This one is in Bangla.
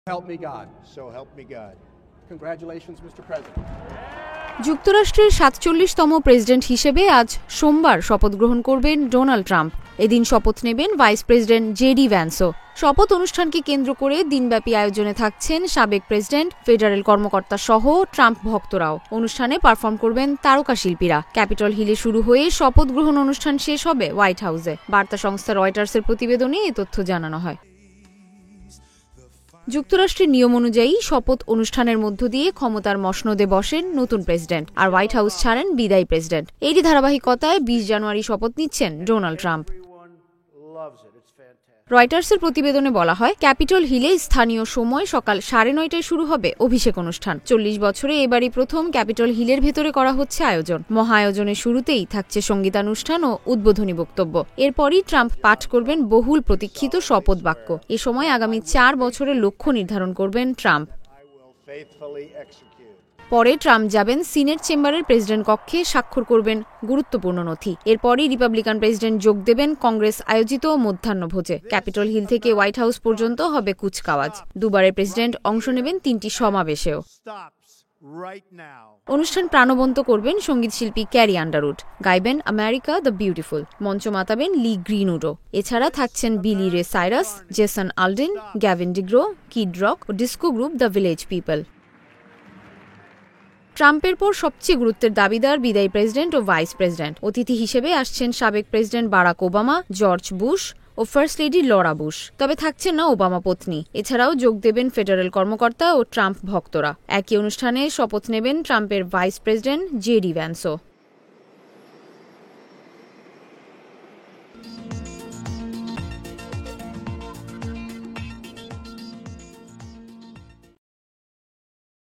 Help me God. So help me God. Congratulations, Mr. President. যুক্তরাষ্ট্রের ৪৭তম প্রেসিডেন্ট হিসেবে আজ সোমবার শপথ গ্রহণ করবেন ডোনাল্ড ট্রাম্প। এদিন শপথ নেবেন ভাইস প্রেসিডেন্ট জেডি ভ্যান্সও। শপথ অনুষ্ঠানকে কেন্দ্র করে দিনব্যাপী আয়োজনে থাকছেন সাবেক প্রেসিডেন্ট, ফেডারেল কর্মকর্তা সহ ট্রাম্প ভক্তরাও। অনুষ্ঠানে পারফর্ম করবেন তারকা শিল্পীরা। ক্যাপিটল হিলে শুরু হয়ে শপথ গ্রহণ অনুষ্ঠান শেষ হবে হোয়াইট হাউসে। বার্তা সংস্থা রয়টার্সের প্রতিবেদনে এ তথ্য জানানো হয়। যুক্তরাষ্ট্রের নিয়ম অনুযায়ী শপথ অনুষ্ঠানের মধ্য দিয়ে ক্ষমতার মসনদে বসেন নতুন প্রেসিডেন্ট, আর হোয়াইট হাউস ছাড়েন বিদায়ী প্রেসিডেন্ট। এরই ধারাবাহিকতায় ২০ জানুয়ারি শপথ নিচ্ছেন ডোনাল্ড ট্রাম্প। রয়টার্সের প্রতিবেদনে বলা হয়, ক্যাপিটল হিলে স্থানীয় সময় সকাল ৯:৩০টায় শুরু হবে অভিষেক অনুষ্ঠান। ৪০ বছরে এবারই প্রথম ক্যাপিটল হিলের ভেতরে করা হচ্ছে আয়োজন। মহা আয়োজনের শুরুতেই থাকছে সঙ্গীতানুষ্ঠান ও উদ্বোধনী বক্তব্য। এরপরই ট্রাম্প পাঠ করবেন বহুল প্রতীক্ষিত শপথ বাক্য। এ সময় আগামী ৪ বছরের লক্ষ্য নির্ধারণ করবেন ট্রাম্প। পরে ট্রাম্প যাবেন সিনেট চেম্বারের প্রেসিডেন্ট কক্ষে, স্বাক্ষর করবেন গুরুত্বপূর্ণ নথি। এরপরই রিপাবলিকান প্রেসিডেন্ট যোগ দেবেন কংগ্রেস আয়োজিত মধ্যাহ্নভোজে। ক্যাপিটল হিল থেকে হোয়াইট হাউস পর্যন্ত হবে কুচকাওয়াজ। দুবারের প্রেসিডেন্ট অংশ নেবেন ৩টি সমাবেশেও। অনুষ্ঠান প্রাণবন্ত করবেন সঙ্গীতশিল্পী ক্যারি আন্ডারউড। গাইবেন আমেরিকা দ্য বিউটিফুল। মঞ্চ মাতাবেন লি গ্রিনউডও। এছাড়া থাকছেন Billy Ray Cyrus, Jason Aldean, Gavin DeGraw, Kid Rock ও disco group the Village People. ট্রাম্পের পর সবচেয়ে গুরুত্বের দাবিদার বিদায়ী প্রেসিডেন্ট ও ভাইস প্রেসিডেন্ট। অতিথি হিসেবে আসছেন সাবেক president Barack Obama, George Bush ও ফার্স্ট লেডি লরা বুশ। তবে থাকছেন না ওবামা পত্নী। এছাড়াও যোগ দেবেন ফেডারেল কর্মকর্তা ও ট্রাম্প ভক্তরা। একই অনুষ্ঠানে শপথ নেবেন ট্রাম্পের ভাইস প্রেসিডেন্ট জেডি ভ্যান্সও।